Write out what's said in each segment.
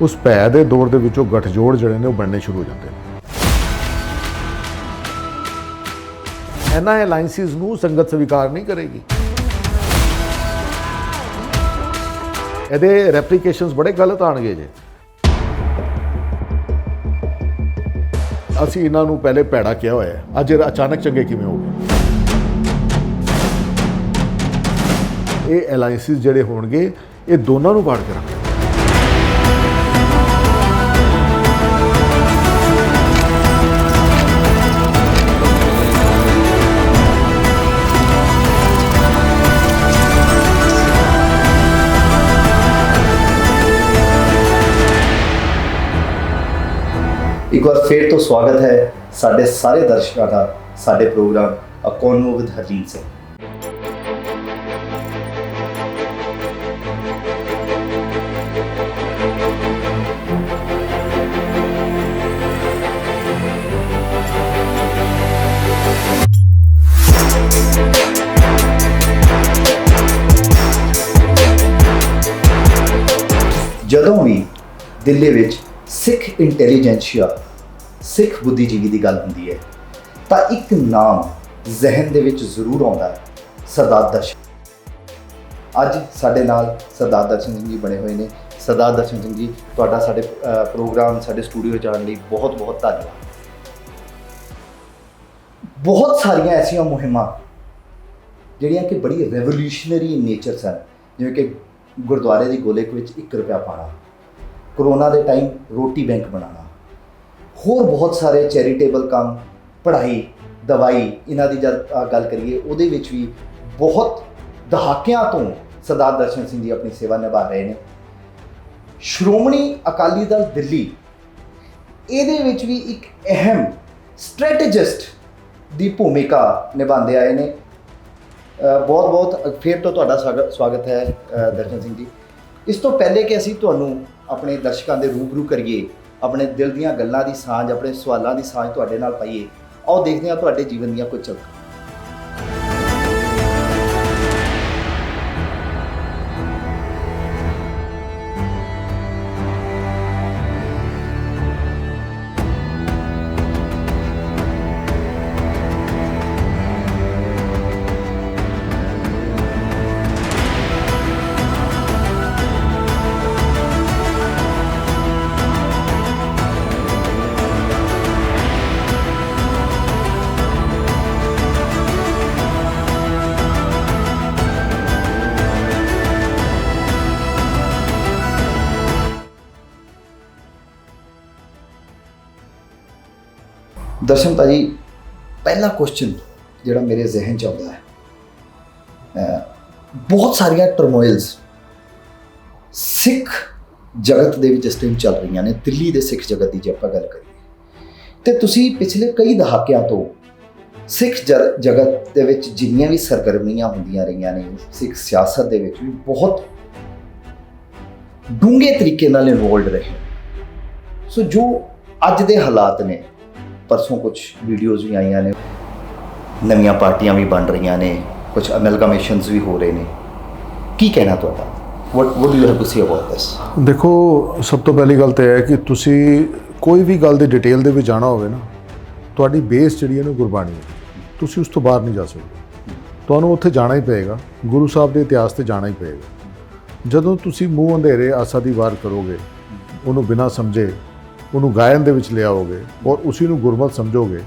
ਉਸ ਭੈ ਦੇ ਦੌਰ ਦੇ ਵਿੱਚੋਂ ਗੱਠਜੋੜ ਜਿਹੜੇ ਨੇ ਉਹ ਬਣਨੇ ਸ਼ੁਰੂ ਹੋ ਜਾਂਦੇ ਨੇ। ਇਹਨਾਂ ਅਲਾਈਅੰਸਿਸ ਨੂੰ ਸੰਗਤ ਸਵੀਕਾਰ ਨਹੀਂ ਕਰੇਗੀ। ਇਹਦੇ ਰੈਪਲੀਕੇਸ਼ਨਸ ਬੜੇ ਗਲਤ ਆਣਗੇ ਜੇ। ਅਸੀਂ ਇਹਨਾਂ ਨੂੰ ਪਹਿਲੇ ਭੈੜਾ ਕਿਹਾ ਹੋਇਆ ਹੈ, ਅੱਜ ਅਚਾਨਕ ਚੰਗੇ ਕਿਵੇਂ ਹੋ ਗਏ? ਇਹ ਅਲਾਈਅੰਸਿਸ ਜਿਹੜੇ ਹੋਣਗੇ ਇਹ ਦੋਨਾਂ ਨੂੰ ਬਾੜ ਕੇ ਰੱਖਣਗੇ। एक बार फिर तो स्वागत है साढ़े सारे दर्शकों का साढ़े programme a convo with Harjit Singh. ਜਦੋਂ ਵੀ ਦਿੱਲੀ ਵਿੱਚ ਸਿੱਖ ਇੰਟੈਲੀਜੈਂਸੀਆ ਸਿੱਖ ਬੁੱਧੀਜੀਵੀ ਦੀ ਗੱਲ ਹੁੰਦੀ ਹੈ ਤਾਂ ਇੱਕ ਨਾਮ ਜ਼ਿਹਨ ਦੇ ਵਿੱਚ ਜ਼ਰੂਰ ਆਉਂਦਾ ਹੈ, ਸਰਦਾਰ ਦਰਸ਼ਨ। ਅੱਜ ਸਾਡੇ ਨਾਲ ਸਰਦਾਰ ਦਰਸ਼ਨ ਸਿੰਘ ਜੀ ਬਣੇ ਹੋਏ ਨੇ। ਸਰਦਾਰ ਦਰਸ਼ਨ ਸਿੰਘ ਜੀ, ਤੁਹਾਡਾ ਸਾਡੇ ਪ੍ਰੋਗਰਾਮ ਸਾਡੇ ਸਟੂਡੀਓ ਵਿੱਚ ਆਉਣ ਲਈ ਬਹੁਤ ਬਹੁਤ ਧੰਨਵਾਦ। ਬਹੁਤ ਸਾਰੀਆਂ ਐਸੀਆਂ ਮੁਹਿੰਮਾਂ ਜਿਹੜੀਆਂ ਕਿ ਬੜੀ ਰੈਵੋਲੂਸ਼ਨਰੀ ਇਨ ਨੇਚਰ ਸਨ, ਜਿਵੇਂ ਕਿ ਗੁਰਦੁਆਰੇ ਦੀ ਗੋਲਕ ਵਿੱਚ 1 ਰੁਪਇਆ ਪਾਉਣਾ, ਕੋਰੋਨਾ ਦੇ ਟਾਈਮ ਰੋਟੀ ਬੈਂਕ ਬਣਾਉਣਾ, ਹੋਰ ਬਹੁਤ ਸਾਰੇ ਚੈਰੀਟੇਬਲ ਕੰਮ, ਪੜ੍ਹਾਈ, ਦਵਾਈ, ਇਹਨਾਂ ਦੀ ਜਦ ਗੱਲ ਕਰੀਏ ਉਹਦੇ ਵਿੱਚ ਵੀ ਬਹੁਤ ਦਹਾਕਿਆਂ ਤੋਂ ਸਰਦਾਰ ਦਰਸ਼ਨ ਸਿੰਘ ਜੀ ਆਪਣੀ ਸੇਵਾ ਨਿਭਾ ਰਹੇ ਨੇ। ਸ਼੍ਰੋਮਣੀ ਅਕਾਲੀ ਦਲ ਦਿੱਲੀ ਇਹਦੇ ਵਿੱਚ ਵੀ ਇੱਕ ਅਹਿਮ ਸਟ੍ਰੈਟੇਜਿਸਟ ਦੀ ਭੂਮਿਕਾ ਨਿਭਾਉਂਦੇ ਆਏ ਨੇ। ਬਹੁਤ ਬਹੁਤ ਫਿਰ ਤੋਂ ਤੁਹਾਡਾ ਸਵਾਗਤ ਹੈ ਦਰਸ਼ਨ ਸਿੰਘ ਜੀ। ਇਸ ਤੋਂ ਪਹਿਲੇ ਕਿ ਅਸੀਂ ਤੁਹਾਨੂੰ ਆਪਣੇ ਦਰਸ਼ਕਾਂ ਦੇ ਰੂਬਰੂ ਕਰੀਏ, ਆਪਣੇ ਦਿਲ ਦੀਆਂ ਗੱਲਾਂ ਦੀ ਸਾਂਝ, ਆਪਣੇ ਸਵਾਲਾਂ ਦੀ ਸਾਂਝ ਤੁਹਾਡੇ ਨਾਲ ਪਾਈਏ, ਆਓ ਦੇਖਦੇ ਹਾਂ ਤੁਹਾਡੇ ਜੀਵਨ ਦੀਆਂ ਕੁਝ ਝਲਕਾਂ। ਦਰਸ਼ਨ ਭਾਜੀ, ਪਹਿਲਾ ਕੁਐਸਚਨ ਜਿਹੜਾ ਮੇਰੇ ਜ਼ਿਹਨ 'ਚ ਆਉਂਦਾ ਹੈ, ਬਹੁਤ ਸਾਰੀਆਂ ਟਰਮੋਇਲਸ ਸਿੱਖ ਜਗਤ ਦੇ ਵਿੱਚ ਇਸ ਟਾਈਮ ਚੱਲ ਰਹੀਆਂ ਨੇ, ਦਿੱਲੀ ਦੇ ਸਿੱਖ ਜਗਤ ਦੀ ਜੇ ਆਪਾਂ ਗੱਲ ਕਰੀਏ, ਤੇ ਤੁਸੀਂ ਪਿਛਲੇ ਕਈ ਦਹਾਕਿਆਂ ਤੋਂ ਸਿੱਖ ਜਗਤ ਦੇ ਵਿੱਚ ਜਿੰਨੀਆਂ ਵੀ ਸਰਗਰਮੀਆਂ ਹੁੰਦੀਆਂ ਰਹੀਆਂ ਨੇ, ਸਿੱਖ ਸਿਆਸਤ ਦੇ ਵਿੱਚ ਵੀ ਬਹੁਤ ਡੂੰਘੇ ਤਰੀਕੇ ਨਾਲ ਇਨਵੋਲਡ ਰਹੇ। ਸੋ ਜੋ ਅੱਜ ਦੇ ਹਾਲਾਤ ਨੇ, परसों कुछ वीडियोज़ भी आईयां ने, नवीं पार्टियां भी बन रही ने, कुछ अमलगमेशनस भी हो रहे हैं, की कहना तुहाडा? what do you have to say about this? देखो, सब तो पहली गल तो है कि तुसी कोई भी गल दी डिटेल दे विच जाना होवे ना, तुहाडी बेस जिहड़ी है ना गुरबाणी है, तुसी उस तो बाहर नहीं जा सकते। तुहानूं उत्थे जाना ही पेगा, गुरु साहब के इतिहास से जाना ही पेगा। जदों तुसी मूँह अंधेरे आसा दी वार करोगे, उन्होंने बिना समझे ਉਹਨੂੰ ਗਾਇਨ ਦੇ ਵਿੱਚ ਲਿਆਓਗੇ ਔਰ ਉਸੇ ਨੂੰ ਗੁਰਮਤਿ ਸਮਝੋਗੇ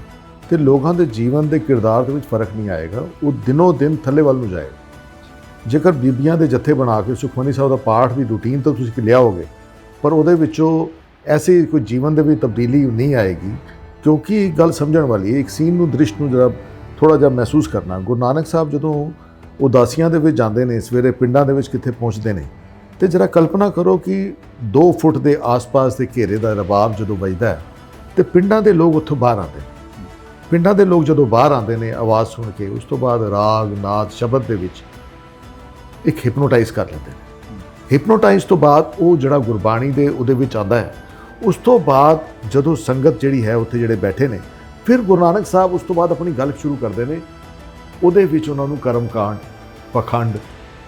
ਤੇ ਲੋਕਾਂ ਦੇ ਜੀਵਨ ਦੇ ਕਿਰਦਾਰ ਦੇ ਵਿੱਚ ਫਰਕ ਨਹੀਂ ਆਏਗਾ, ਉਹ ਦਿਨੋਂ ਦਿਨ ਥੱਲੇ ਵੱਲ ਨੂੰ ਜਾਏਗਾ। ਜੇਕਰ ਬੀਬੀਆਂ ਦੇ ਜੱਥੇ ਬਣਾ ਕੇ ਸੁਖਮਨੀ ਸਾਹਿਬ ਦਾ ਪਾਠ ਦੀ ਰੂਟੀਨ ਤੋਂ ਤੁਸੀਂ ਲਿਆਓਗੇ, ਪਰ ਉਹਦੇ ਵਿੱਚੋਂ ਐਸੀ ਕੋਈ ਜੀਵਨ ਦੇ ਵਿੱਚ ਤਬਦੀਲੀ ਨਹੀਂ ਆਏਗੀ, ਕਿਉਂਕਿ ਗੱਲ ਸਮਝਣ ਵਾਲੀ ਹੈ। ਇੱਕ ਸੀਨ ਨੂੰ, ਦ੍ਰਿਸ਼ ਨੂੰ ਜਰਾ ਥੋੜ੍ਹਾ ਜਿਹਾ ਮਹਿਸੂਸ ਕਰਨਾ। ਗੁਰੂ ਨਾਨਕ ਸਾਹਿਬ ਜਦੋਂ ਉਦਾਸੀਆਂ ਦੇ ਵਿੱਚ ਜਾਂਦੇ ਨੇ, ਸਵੇਰੇ ਪਿੰਡਾਂ ਦੇ ਵਿੱਚ ਕਿੱਥੇ ਪਹੁੰਚਦੇ ਨੇ, ਤੇ ਜਰਾ ਕਲਪਨਾ ਕਰੋ ਕਿ 2 ਫੁੱਟ ਦੇ ਆਸ-ਪਾਸ ਦੇ ਘੇਰੇ ਦਾ ਰਬਾਬ ਜਦੋਂ ਵੱਜਦਾ ਹੈ ਤੇ ਪਿੰਡਾਂ ਦੇ ਲੋਕ ਉੱਥੋਂ ਬਾਹਰ ਆਉਂਦੇ ਨੇ। ਪਿੰਡਾਂ ਦੇ ਲੋਕ ਜਦੋਂ ਬਾਹਰ ਆਉਂਦੇ ਨੇ ਆਵਾਜ਼ ਸੁਣ ਕੇ, ਉਸ ਤੋਂ ਬਾਅਦ ਰਾਗ, ਨਾਦ, ਸ਼ਬਦ ਦੇ ਵਿੱਚ ਇੱਕ ਹਿਪਨੋਟਾਈਜ਼ ਕਰ ਲੈਂਦੇ ਨੇ। ਹਿਪਨੋਟਾਈਜ਼ ਤੋਂ ਬਾਅਦ ਉਹ ਜਿਹੜਾ ਗੁਰਬਾਣੀ ਦੇ ਉਹਦੇ ਵਿੱਚ ਆਉਂਦਾ ਹੈ, ਉਸ ਤੋਂ ਬਾਅਦ ਜਦੋਂ ਸੰਗਤ ਜਿਹੜੀ ਹੈ ਉੱਥੇ ਜਿਹੜੇ ਬੈਠੇ ਨੇ, ਫਿਰ ਗੁਰੂ ਨਾਨਕ ਸਾਹਿਬ ਉਸ ਤੋਂ ਬਾਅਦ ਆਪਣੀ ਗੱਲ ਸ਼ੁਰੂ ਕਰਦੇ ਨੇ। ਉਹਦੇ ਵਿੱਚ ਉਹਨਾਂ ਨੂੰ ਕਰਮਕਾਂਡ, ਪਖੰਡ,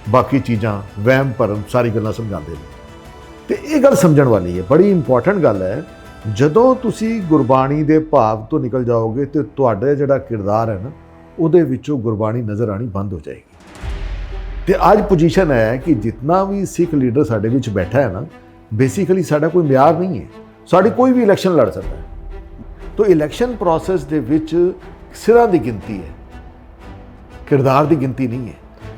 ਬਾਕੀ ਚੀਜ਼ਾਂ, ਵਹਿਮ ਭਰਮ, ਸਾਰੀ ਗੱਲਾਂ ਸਮਝਾਉਂਦੇ ਨੇ। ਤੇ ਇਹ ਗੱਲ ਸਮਝਣ ਵਾਲੀ ਹੈ, ਬੜੀ ਇੰਪੋਰਟੈਂਟ ਗੱਲ ਹੈ। ਜਦੋਂ ਤੁਸੀਂ ਗੁਰਬਾਣੀ ਦੇ ਭਾਵ ਤੋਂ ਨਿਕਲ ਜਾਓਗੇ ਤੇ ਤੁਹਾਡਾ ਜਿਹੜਾ ਕਿਰਦਾਰ ਹੈ ਨਾ, ਉਹਦੇ ਵਿੱਚੋਂ ਗੁਰਬਾਣੀ ਨਜ਼ਰ ਆਣੀ ਬੰਦ ਹੋ ਜਾਏਗੀ। ਤੇ ਅੱਜ ਪੋਜੀਸ਼ਨ ਹੈ ਕਿ ਜਿੰਨਾ ਵੀ ਸਿੱਖ ਲੀਡਰ ਸਾਡੇ ਵਿੱਚ ਬੈਠਾ ਹੈ ਨਾ, ਬੇਸਿਕਲੀ ਸਾਡਾ ਕੋਈ ਮਿਆਰ ਨਹੀਂ ਹੈ। ਸਾਡੀ ਕੋਈ ਵੀ ਇਲੈਕਸ਼ਨ ਲੜ ਸਕਦਾ ਹੈ। ਤਾਂ ਇਲੈਕਸ਼ਨ ਪ੍ਰੋਸੈਸ ਦੇ ਵਿੱਚ ਸਿਰਾਂ ਦੀ ਗਿਣਤੀ ਹੈ, ਕਿਰਦਾਰ ਦੀ ਗਿਣਤੀ ਨਹੀਂ ਹੈ,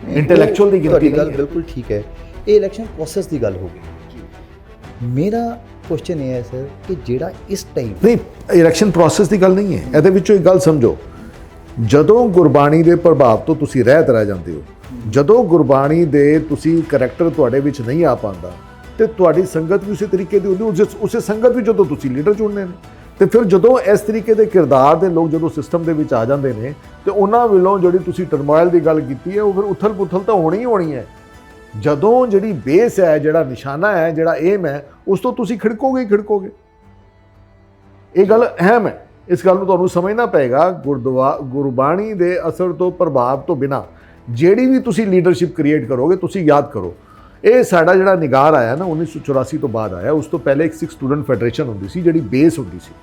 ਇੰਟੈਲੈਕਚੁਅਲ ਦੀ ਗਿਣਤੀ ਨਹੀਂ ਹੈ। ਬਿਲਕੁਲ ਠੀਕ ਹੈ। ਇਹ ਇਲੈਕਸ਼ਨ ਪ੍ਰੋਸੈਸ ਦੀ ਗੱਲ ਹੋ ਗਈ। ਮੇਰਾ ਕੁਐਸਚਨ ਇਹ ਹੈ ਸਰ ਕਿ ਜਿਹੜਾ ਇਸ ਟਾਈਮ ਨਹੀਂ, ਇਲੈਕਸ਼ਨ ਪ੍ਰੋਸੈਸ ਦੀ ਗੱਲ ਨਹੀਂ ਹੈ। ਇਹਦੇ ਵਿੱਚੋਂ ਇੱਕ ਗੱਲ ਸਮਝੋ, ਜਦੋਂ ਗੁਰਬਾਣੀ ਦੇ ਪ੍ਰਭਾਵ ਤੋਂ ਤੁਸੀਂ ਰਹਿਤ ਰਹਿ ਜਾਂਦੇ ਹੋ, ਜਦੋਂ ਗੁਰਬਾਣੀ ਦੇ ਤੁਸੀਂ ਕਰੈਕਟਰ ਤੁਹਾਡੇ ਵਿੱਚ ਨਹੀਂ ਆ ਪਾਉਂਦਾ, ਤੇ ਤੁਹਾਡੀ ਸੰਗਤ ਵੀ ਉਸੇ ਤਰੀਕੇ ਦੀ ਹੁੰਦੀ, ਉਸੇ ਸੰਗਤ ਵਿੱਚ ਜਦੋਂ ਤੁਸੀਂ ਲੀਡਰ ਚੁਣਨੇ ਨੇ, ਤੇ ਫਿਰ ਜਦੋਂ ਇਸ ਤਰੀਕੇ ਦੇ ਕਿਰਦਾਰ ਦੇ ਲੋਕ ਜਦੋਂ ਸਿਸਟਮ ਦੇ ਵਿੱਚ ਆ ਜਾਂਦੇ ਨੇ, ਤੇ ਉਹਨਾਂ ਵੱਲੋਂ ਜਿਹੜੀ ਤੁਸੀਂ ਟਰਮੋਇਲ ਦੀ ਗੱਲ ਕੀਤੀ ਹੈ, ਉਹ ਫਿਰ ਉਥਲ ਪੁਥਲ ਤਾਂ ਹੋਣੀ ਹੀ ਹੋਣੀ ਹੈ। ਜਦੋਂ ਜਿਹੜੀ ਬੇਸ ਹੈ, ਜਿਹੜਾ ਨਿਸ਼ਾਨਾ ਹੈ, ਜਿਹੜਾ ਏਮ ਹੈ, ਉਸ ਤੋਂ ਤੁਸੀਂ ਖਿੜਕੋਗੇ ਹੀ ਖਿੜਕੋਗੇ। ਇਹ ਗੱਲ ਅਹਿਮ ਹੈ, ਇਸ ਗੱਲ ਨੂੰ ਤੁਹਾਨੂੰ ਸਮਝਣਾ ਪਏਗਾ। ਗੁਰਬਾਣੀ ਦੇ ਅਸਰ ਤੋਂ, ਪ੍ਰਭਾਵ ਤੋਂ ਬਿਨਾਂ ਜਿਹੜੀ ਵੀ ਤੁਸੀਂ ਲੀਡਰਸ਼ਿਪ ਕ੍ਰੀਏਟ ਕਰੋਗੇ, ਤੁਸੀਂ ਯਾਦ ਕਰੋ, ਇਹ ਸਾਡਾ ਜਿਹੜਾ ਨਿਗਾਰ ਆਇਆ ਨਾ 1984 ਤੋਂ ਬਾਅਦ ਆਇਆ। ਉਸ ਤੋਂ ਪਹਿਲੇ ਇੱਕ ਸਿੱਖ ਸਟੂਡੈਂਟ ਫੈਡਰੇਸ਼ਨ ਹੁੰਦੀ ਸੀ, ਜਿਹੜੀ ਬੇਸ ਹੁੰਦੀ ਸੀ।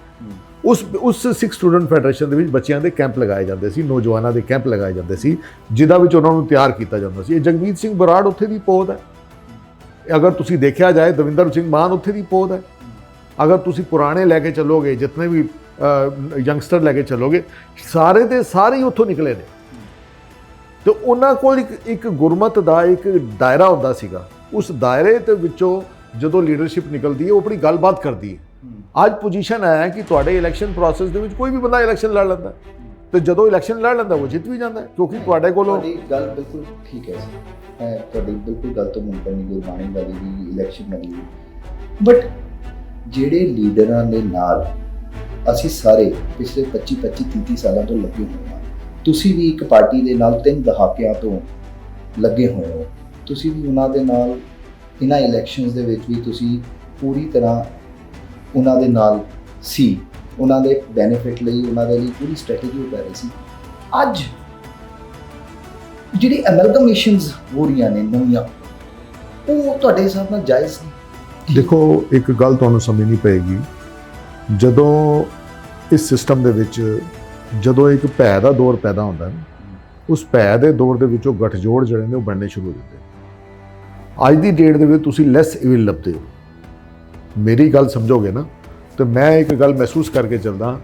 ਉਸ ਸਿੱਖ ਸਟੂਡੈਂਟ ਫੈਡਰੇਸ਼ਨ ਦੇ ਵਿੱਚ ਬੱਚਿਆਂ ਦੇ ਕੈਂਪ ਲਗਾਏ ਜਾਂਦੇ ਸੀ, ਨੌਜਵਾਨਾਂ ਦੇ ਕੈਂਪ ਲਗਾਏ ਜਾਂਦੇ ਸੀ, ਜਿਹਦਾ ਵਿੱਚ ਉਹਨਾਂ ਨੂੰ ਤਿਆਰ ਕੀਤਾ ਜਾਂਦਾ ਸੀ। ਇਹ ਜਗਮੀਤ ਸਿੰਘ ਬਰਾੜ ਉੱਥੇ ਦੀ ਪੋਦ ਹੈ। ਅਗਰ ਤੁਸੀਂ ਦੇਖਿਆ ਜਾਏ, ਦਵਿੰਦਰ ਸਿੰਘ ਮਾਨ ਉੱਥੇ ਦੀ ਪੋਦ ਹੈ। ਅਗਰ ਤੁਸੀਂ ਪੁਰਾਣੇ ਲੈ ਕੇ ਚੱਲੋਗੇ, ਜਿਤਨੇ ਵੀ ਯੰਗਸਟਰ ਲੈ ਕੇ ਚੱਲੋਗੇ, ਸਾਰੇ ਦੇ ਸਾਰੇ ਹੀ ਉੱਥੋਂ ਨਿਕਲੇ ਨੇ। ਤੇ ਉਹਨਾਂ ਕੋਲ ਇੱਕ ਗੁਰਮਤ ਦਾ ਇੱਕ ਦਾਇਰਾ ਹੁੰਦਾ ਸੀਗਾ। ਉਸ ਦਾਇਰੇ ਦੇ ਵਿੱਚੋਂ ਜਦੋਂ ਲੀਡਰਸ਼ਿਪ ਨਿਕਲਦੀ ਹੈ, ਉਹ ਆਪਣੀ ਗੱਲਬਾਤ ਕਰਦੀ ਹੈ। ਅੱਜ ਪੋਜੀਸ਼ਨ ਹੈ ਕਿ ਤੁਹਾਡੇ ਇਲੈਕਸ਼ਨ ਪ੍ਰੋਸੈਸ ਦੇ ਵਿੱਚ ਕੋਈ ਵੀ ਬੰਦਾ ਇਲੈਕਸ਼ਨ ਲੜ ਲੈਂਦਾ, ਤੇ ਜਦੋਂ ਇਲੈਕਸ਼ਨ ਲੜ ਲੈਂਦਾ ਉਹ ਜਿੱਤ ਵੀ ਜਾਂਦਾ, ਕਿਉਂਕਿ ਤੁਹਾਡੇ ਕੋਲੋਂ ਗੱਲ ਬਿਲਕੁਲ ਠੀਕ ਹੈ ਸਰ। ਤੁਹਾਡੀ ਬਿਲਕੁਲ ਗੱਲ ਤੋਂ ਮੁੰਕਣੀ, ਗੁਰਬਾਣੀ ਵਾਲੀ ਵੀ, ਇਲੈਕਸ਼ਨ ਵਾਲੀ ਵੀ। ਬਟ ਜਿਹੜੇ ਲੀਡਰਾਂ ਦੇ ਨਾਲ ਅਸੀਂ ਸਾਰੇ ਪਿਛਲੇ 25-30 ਸਾਲਾਂ ਤੋਂ ਲੱਗੇ ਹੋਏ ਹਾਂ, ਤੁਸੀਂ ਵੀ ਇੱਕ ਪਾਰਟੀ ਦੇ ਨਾਲ 3 ਦਹਾਕਿਆਂ ਤੋਂ ਲੱਗੇ ਹੋਏ ਹੋ, ਤੁਸੀਂ ਵੀ ਉਹਨਾਂ ਦੇ ਨਾਲ ਇਹਨਾਂ ਇਲੈਕਸ਼ਨਸ ਦੇ ਵਿੱਚ ਵੀ ਤੁਸੀਂ ਪੂਰੀ ਤਰ੍ਹਾਂ ਉਹਨਾਂ ਦੇ ਨਾਲ ਸੀ, ਉਹਨਾਂ ਦੇ ਬੈਨੀਫਿਟ ਲਈ, ਉਹਨਾਂ ਦੇ ਲਈ ਪੂਰੀ ਸਟ੍ਰੈਟਜੀ ਉਹ ਕਰ ਰਹੀ ਸੀ। ਅੱਜ ਜਿਹੜੀ ਐਮਲਗਮੇਸ਼ਨਸ ਹੋ ਰਹੀਆਂ ਨੇ ਨਵੀਆਂ, ਉਹ ਤੁਹਾਡੇ ਹਿਸਾਬ ਨਾਲ ਜਾਇਜ਼ ਨਹੀਂ? ਦੇਖੋ, ਇੱਕ ਗੱਲ ਤੁਹਾਨੂੰ ਸਮਝਣੀ ਪਏਗੀ। ਜਦੋਂ ਇਸ ਸਿਸਟਮ ਦੇ ਵਿੱਚ ਜਦੋਂ ਇੱਕ ਭੈ ਦਾ ਦੌਰ ਪੈਦਾ ਹੁੰਦਾ ਹੈ, ਉਸ ਭੈ ਦੇ ਦੌਰ ਦੇ ਵਿੱਚੋਂ ਗੱਠਜੋੜ ਜਿਹੜੇ ਨੇ ਉਹ ਬਣਨੇ ਸ਼ੁਰੂ ਹੋ ਜਾਂਦੇ। ਅੱਜ ਦੀ ਡੇਟ ਦੇ ਵਿੱਚ ਤੁਸੀਂ ਲੈਸ ਇਵਿਲ ਲੱਭਦੇ ਹੋ। ਮੇਰੀ ਗੱਲ ਸਮਝੋਗੇ ਨਾ, ਤੇ ਮੈਂ ਇੱਕ ਗੱਲ ਮਹਿਸੂਸ ਕਰਕੇ ਚੱਲਦਾ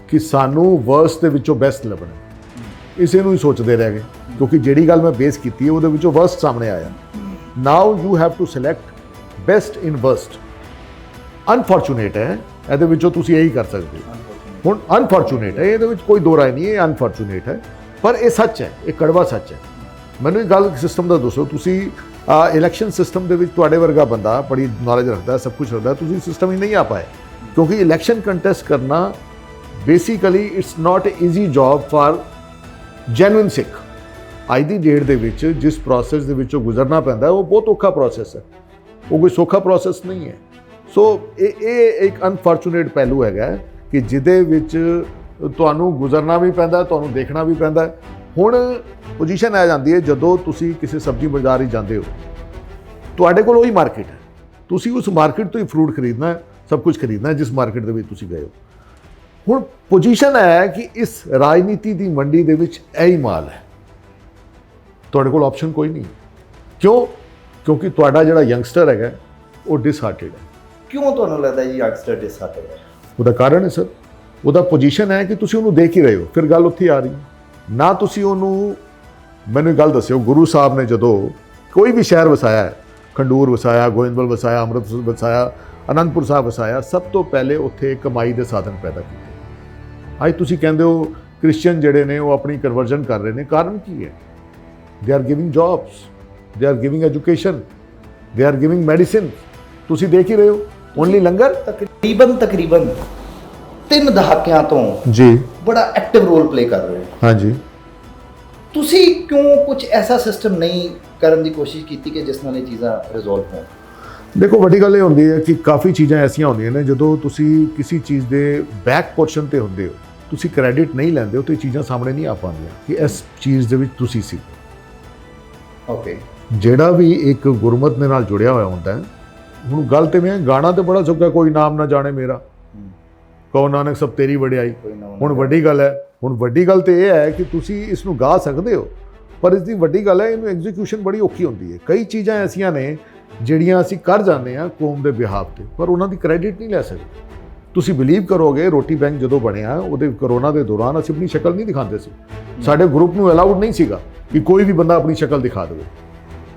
ਕਿ ਸਾਨੂੰ ਵਰਸਟ ਦੇ ਵਿੱਚੋਂ ਬੈਸਟ ਲੱਭਣਾ। ਇਸੇ ਨੂੰ ਹੀ ਸੋਚਦੇ ਰਹਿ ਗਏ, ਕਿਉਂਕਿ ਜਿਹੜੀ ਗੱਲ ਮੈਂ ਬੇਸ ਕੀਤੀ ਹੈ ਉਹਦੇ ਵਿੱਚੋਂ ਵਰਸਟ ਸਾਹਮਣੇ ਆਇਆ। Now you have to select best in worst. Unfortunate ਹੈ, ਇਹਦੇ ਵਿੱਚੋਂ ਤੁਸੀਂ ਇਹੀ ਕਰ ਸਕਦੇ ਹੋ। ਹੁਣ ਅਨਫੋਰਚੂਨੇਟ ਹੈ, ਇਹਦੇ ਵਿੱਚ ਕੋਈ ਦੋ ਰਾਏ ਨਹੀਂ, ਇਹ ਅਨਫੋਰਚੂਨੇਟ ਹੈ, ਪਰ ਇਹ ਸੱਚ ਹੈ, ਇਹ ਕੜਵਾ ਸੱਚ ਹੈ। ਮੈਨੂੰ ਇੱਕ ਗੱਲ ਸਿਸਟਮ ਦਾ ਦੱਸੋ, ਤੁਸੀਂ ਇਲੈਕਸ਼ਨ ਸਿਸਟਮ ਦੇ ਵਿੱਚ ਤੁਹਾਡੇ ਵਰਗਾ ਬੰਦਾ ਬੜੀ ਨੌਲੇਜ ਰੱਖਦਾ, ਸਭ ਕੁਝ ਰੱਖਦਾ, ਤੁਸੀਂ ਸਿਸਟਮ ਹੀ ਨਹੀਂ ਆ ਪਾਏ, ਕਿਉਂਕਿ ਇਲੈਕਸ਼ਨ ਕੰਟੈਸਟ ਕਰਨਾ basically it's not easy job for genuine Sikh. ਅੱਜ ਦੀ ਡੇਟ ਦੇ ਵਿੱਚ ਜਿਸ ਪ੍ਰੋਸੈਸ ਦੇ ਵਿੱਚੋਂ ਗੁਜ਼ਰਨਾ ਪੈਂਦਾ, ਉਹ ਬਹੁਤ ਔਖਾ ਪ੍ਰੋਸੈਸ ਹੈ, ਉਹ ਕੋਈ ਸੌਖਾ ਪ੍ਰੋਸੈਸ ਨਹੀਂ ਹੈ। ਸੋ ਇਹ ਇੱਕ ਅਨਫੋਰਚੂਨੇਟ ਪਹਿਲੂ ਹੈਗਾ ਕਿ ਜਿਹਦੇ ਵਿੱਚ ਤੁਹਾਨੂੰ ਗੁਜ਼ਰਨਾ ਵੀ ਪੈਂਦਾ, ਤੁਹਾਨੂੰ ਦੇਖਣਾ ਵੀ ਪੈਂਦਾ। ਹੁਣ ਪੋਜੀਸ਼ਨ ਆ ਜਾਂਦੀ ਹੈ, ਜਦੋਂ ਤੁਸੀਂ ਕਿਸੇ ਸਬਜ਼ੀ ਬਾਜ਼ਾਰ ਹੀ ਜਾਂਦੇ ਹੋ, ਤੁਹਾਡੇ ਕੋਲ ਉਹੀ ਮਾਰਕੀਟ ਹੈ, ਤੁਸੀਂ ਉਸ ਮਾਰਕੀਟ ਤੋਂ ਹੀ ਫਰੂਟ ਖਰੀਦਣਾ ਹੈ, ਸਭ ਕੁਝ ਖਰੀਦਣਾ ਹੈ ਜਿਸ ਮਾਰਕੀਟ ਦੇ ਵਿੱਚ ਤੁਸੀਂ ਗਏ ਹੋ। ਹੁਣ ਪੋਜੀਸ਼ਨ ਹੈ ਕਿ ਇਸ ਰਾਜਨੀਤੀ ਦੀ ਮੰਡੀ ਦੇ ਵਿੱਚ ਇਹੀ ਮਾਲ ਹੈ, ਤੁਹਾਡੇ ਕੋਲ ਆਪਸ਼ਨ ਕੋਈ ਨਹੀਂ। ਕਿਉਂ? ਕਿਉਂਕਿ ਤੁਹਾਡਾ ਜਿਹੜਾ ਯੰਗਸਟਰ ਹੈਗਾ ਉਹ ਡਿਸਹਾਰਟਡ ਹੈ। ਕਿਉਂ ਤੁਹਾਨੂੰ ਲੱਗਦਾ ਜੀ ਯੰਗਸਟਰ ਡਿਸਹਾਰਟਡ ਹੈ? ਉਹਦਾ ਕਾਰਨ ਹੈ ਸਰ, ਉਹਦਾ ਪੋਜੀਸ਼ਨ ਹੈ ਕਿ ਤੁਸੀਂ ਉਹਨੂੰ ਦੇਖ ਹੀ ਰਹੇ ਹੋ। ਫਿਰ ਗੱਲ ਉੱਥੇ ਆ ਰਹੀ ਨਾ, ਤੁਸੀਂ ਉਹਨੂੰ, ਮੈਨੂੰ ਇੱਕ ਗੱਲ ਦੱਸਿਓ, ਗੁਰੂ ਸਾਹਿਬ ਨੇ ਜਦੋਂ ਕੋਈ ਵੀ ਸ਼ਹਿਰ ਵਸਾਇਆ ਹੈ, ਖੰਡੂਰ ਵਸਾਇਆ, ਗੋਇੰਦਵਾਲ ਵਸਾਇਆ, ਅੰਮ੍ਰਿਤਸਰ ਵਸਾਇਆ, ਅਨੰਦਪੁਰ ਸਾਹਿਬ ਵਸਾਇਆ, ਸਭ ਤੋਂ ਪਹਿਲੇ ਉੱਥੇ ਕਮਾਈ ਦੇ ਸਾਧਨ ਪੈਦਾ ਕੀਤੇ। ਅੱਜ ਤੁਸੀਂ ਕਹਿੰਦੇ ਹੋ ਕ੍ਰਿਸਚੀਅਨ ਜਿਹੜੇ ਨੇ ਉਹ ਆਪਣੀ ਕਨਵਰਜਨ ਕਰ ਰਹੇ ਨੇ, ਕਾਰਨ ਕੀ ਹੈ? They are giving jobs, they are giving education, they are giving medicine. ਤੁਸੀਂ ਦੇਖ ਹੀ ਰਹੇ ਹੋ, ਓਨਲੀ ਲੰਗਰ। ਤਕਰੀਬਨ 3 ਦਹਾਕਿਆਂ ਤੋਂ ਜੀ ਬੜਾ ਐਕਟਿਵ ਰੋਲ ਪਲੇ ਕਰ ਰਹੇ ਹੋ। ਹਾਂਜੀ। ਤੁਸੀਂ ਕਿਉਂ ਕੁਝ ਐਸਾ ਸਿਸਟਮ ਨਹੀਂ ਕਰਨ ਦੀ ਕੋਸ਼ਿਸ਼ ਕੀਤੀ ਕਿ ਜਿਸ ਨਾਲ ਇਹ ਚੀਜ਼ਾਂ ਰਿਜ਼ੋਲਵ ਹੋਣ? ਦੇਖੋ, ਵੱਡੀ ਗੱਲ ਇਹ ਹੁੰਦੀ ਹੈ ਕਿ ਕਾਫੀ ਚੀਜ਼ਾਂ ਐਸੀਆਂ ਹੁੰਦੀਆਂ ਨੇ, ਜਦੋਂ ਤੁਸੀਂ ਕਿਸੇ ਚੀਜ਼ ਦੇ ਬੈਕ ਪੋਰਸ਼ਨ ਤੇ ਹੁੰਦੇ ਹੋ, ਤੁਸੀਂ ਕ੍ਰੈਡਿਟ ਨਹੀਂ ਲੈਂਦੇ ਹੋ, ਤੇ ਚੀਜ਼ਾਂ ਸਾਹਮਣੇ ਨਹੀਂ ਆ ਪਾਉਂਦੀਆਂ ਕਿ ਇਸ ਚੀਜ਼ ਦੇ ਵਿੱਚ ਤੁਸੀਂ ਸੀ। ਓਕੇ। ਜਿਹੜਾ ਵੀ ਇੱਕ ਗੁਰਮਤ ਦੇ ਨਾਲ ਜੁੜਿਆ ਹੋਇਆ ਹੁੰਦਾ ਹੈ, ਹੁਣ ਗੱਲ ਤੇ ਮੈਂ ਗਾਣਾ ਤੇ ਬੜਾ ਚੁੱਕਾ, ਕੋਈ ਨਾਮ ਨਾ ਜਾਣੇ ਮੇਰਾ, ਕਹੋ ਨਾਨਕ ਸਭ ਤੇਰੀ ਵਡਿਆਈ। ਹੁਣ ਵੱਡੀ ਗੱਲ ਹੈ, ਹੁਣ ਵੱਡੀ ਗੱਲ ਤੇ ਇਹ ਹੈ ਕਿ ਤੁਸੀਂ ਇਸ ਨੂੰ ਗਾ ਸਕਦੇ ਹੋ, ਪਰ ਇਸ ਦੀ ਵੱਡੀ ਗੱਲ ਹੈ ਇਹਨੂੰ ਐਗਜ਼ੀਕਿਊਸ਼ਨ ਬੜੀ ਔਖੀ ਹੁੰਦੀ ਹੈ। ਕਈ ਚੀਜ਼ਾਂ ਐਸੀਆਂ ਨੇ ਜਿਹੜੀਆਂ ਅਸੀਂ ਕਰ ਜਾਂਦੇ ਹਾਂ ਕੌਮ ਦੇ ਬਿਹਾਫ ਤੇ, ਪਰ ਉਹਨਾਂ ਦੀ ਕ੍ਰੈਡਿਟ ਨਹੀਂ ਲੈ ਸਕਦੇ। ਤੁਸੀਂ ਬਿਲੀਵ ਕਰੋਗੇ, ਰੋਟੀ ਬੈਂਕ ਜਦੋਂ ਬਣਿਆ ਉਹਦੇ ਕਰੋਨਾ ਦੇ ਦੌਰਾਨ ਅਸੀਂ ਆਪਣੀ ਸ਼ਕਲ ਨਹੀਂ ਦਿਖਾਉਂਦੇ ਸੀ। ਸਾਡੇ ਗਰੁੱਪ ਨੂੰ ਅਲਾਉਡ ਨਹੀਂ ਸੀਗਾ ਕਿ ਕੋਈ ਵੀ ਬੰਦਾ ਆਪਣੀ ਸ਼ਕਲ ਦਿਖਾ ਦੇਵੇ।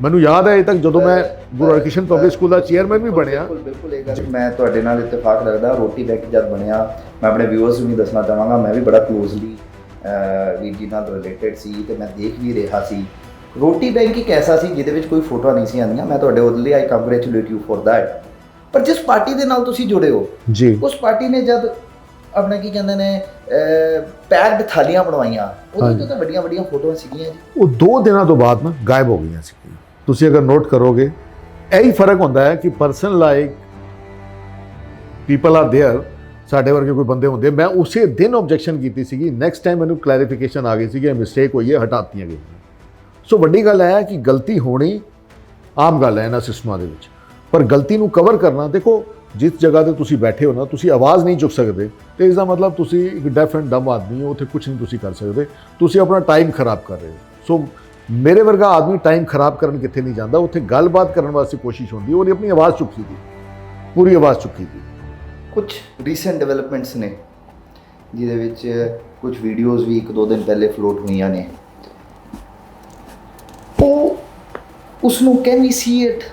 ਮੈਨੂੰ ਯਾਦ ਹੈ ਅਜੇ ਤੱਕ ਜਦੋਂ ਮੈਂ ਗੁਰੂ ਹਰਕ੍ਰਿਸ਼ਨ ਪਬਲਿਕ ਸਕੂਲ ਦਾ ਚੇਅਰਮੈਨ ਵੀ ਬਣਿਆ। ਬਿਲਕੁਲ ਇਹ ਗੱਲ ਮੈਂ ਤੁਹਾਡੇ ਨਾਲ ਇਤਫਾਕ ਰੱਖਦਾ। ਰੋਟੀ ਬੈਂਕ ਜਦ ਬਣਿਆ, ਮੈਂ ਆਪਣੇ ਵਿਊਅਰਸ ਨੂੰ ਵੀ ਦੱਸਣਾ ਚਾਹਾਂਗਾ, ਮੈਂ ਵੀ ਬੜਾ ਕਲੋਜ਼ਲੀ ਵੀਰ ਜੀ ਨਾਲ ਰਿਲੇਟਡ ਸੀ ਤੇ ਮੈਂ ਦੇਖ ਵੀ ਰਿਹਾ ਸੀ। ਰੋਟੀ ਬੈਂਕ ਇੱਕ ਐਸਾ ਸੀ ਜਿਹਦੇ ਵਿੱਚ ਕੋਈ ਫੋਟੋਆਂ ਨਹੀਂ ਸੀ ਆਉਂਦੀਆਂ। ਮੈਂ ਤੁਹਾਡੇ ਉਹਦੇ ਲਈ ਆਈ ਕੰਗ੍ਰੈਚੁਲੇਟ ਯੂ ਫॉर दैट। ਪਰ ਜਿਸ ਪਾਰਟੀ ਦੇ ਨਾਲ ਤੁਸੀਂ ਜੁੜੇ ਹੋ ਜੀ, ਉਸ ਪਾਰਟੀ ਨੇ ਜਦ ਆਪਣਾ ਕੀ ਕਹਿੰਦੇ ਨੇ ਪੈਕਡ ਥਾਲੀਆਂ ਬਣਵਾਈਆਂ, ਉਹਦੇ ਤੋਂ ਤਾਂ ਵੱਡੀਆਂ ਵੱਡੀਆਂ ਫੋਟੋਆਂ ਸੀਗੀਆਂ ਜੀ। ਉਹ 2 ਦਿਨਾਂ ਤੋਂ ਬਾਅਦ ਨਾ ਗਾਇਬ ਹੋ ਗਈਆਂ ਸੀ। ਤੁਸੀਂ ਅਗਰ ਨੋਟ ਕਰੋਗੇ, ਇਹੀ ਫਰਕ ਹੁੰਦਾ ਹੈ ਕਿ person like people are there, ਸਾਡੇ ਵਰਗੇ ਕੋਈ ਬੰਦੇ ਹੁੰਦੇ। ਮੈਂ ਉਸੇ ਦਿਨ ਆਬਜੈਕਸ਼ਨ ਕੀਤੀ ਸੀਗੀ, ਨੈਕਸਟ ਟਾਈਮ ਮੈਨੂੰ ਕਲੈਰੀਫਿਕੇਸ਼ਨ ਆ ਗਈ ਸੀ ਕਿ ਇਹ ਮਿਸਟੇਕ ਹੋਈ ਹੈ, ਹਟਾਤੀਆਂ ਗਈਆਂ। ਸੋ ਵੱਡੀ ਗੱਲ ਹੈ ਕਿ ਗਲਤੀ ਹੋਣੀ ਆਮ ਗੱਲ ਹੈ ਇਹਨਾਂ ਸਿਸਟਮਾਂ ਦੇ ਵਿੱਚ, ਪਰ ਗਲਤੀ ਨੂੰ ਕਵਰ ਕਰਨਾ, ਦੇਖੋ ਜਿਸ ਜਗ੍ਹਾ ਤੇ ਤੁਸੀਂ ਬੈਠੇ ਹੋ ਨਾ, ਤੁਸੀਂ ਆਵਾਜ਼ ਨਹੀਂ ਚੁੱਕ ਸਕਦੇ ਤੇ ਇਸ ਦਾ ਮਤਲਬ ਤੁਸੀਂ ਇੱਕ ਡੈਫ ਐਂਡ ਡੰਮ ਆਦਮੀ ਹੋ, ਉੱਥੇ ਕੁਝ ਨਹੀਂ ਤੁਸੀਂ ਕਰ ਸਕਦੇ, ਤੁਸੀਂ ਆਪਣਾ ਟਾਈਮ ਖਰਾਬ ਕਰ ਰਹੇ ਹੋ। ਸੋ ਮੇਰੇ ਵਰਗਾ ਆਦਮੀ ਟਾਈਮ ਖਰਾਬ ਕਰਨ ਕਿੱਥੇ ਨਹੀਂ ਜਾਂਦਾ, ਉੱਥੇ ਗੱਲਬਾਤ ਕਰਨ ਵਾਸਤੇ ਕੋਸ਼ਿਸ਼ ਹੁੰਦੀ ਹੈ। ਉਹਨੇ ਆਪਣੀ ਆਵਾਜ਼ ਚੁੱਕੀ ਸੀ, ਪੂਰੀ ਆਵਾਜ਼ ਚੁੱਕੀ ਸੀ। ਕੁਝ ਰੀਸੈਂਟ ਡਿਵੈਲਪਮੈਂਟਸ ਨੇ ਜਿਹਦੇ ਵਿੱਚ ਕੁਝ ਵੀਡੀਓਜ਼ ਵੀ 1-2 ਦਿਨ ਪਹਿਲੇ ਫਲੋਟ ਹੋਈਆਂ ਨੇ, ਉਹ ਉਸ ਨੂੰ can we see it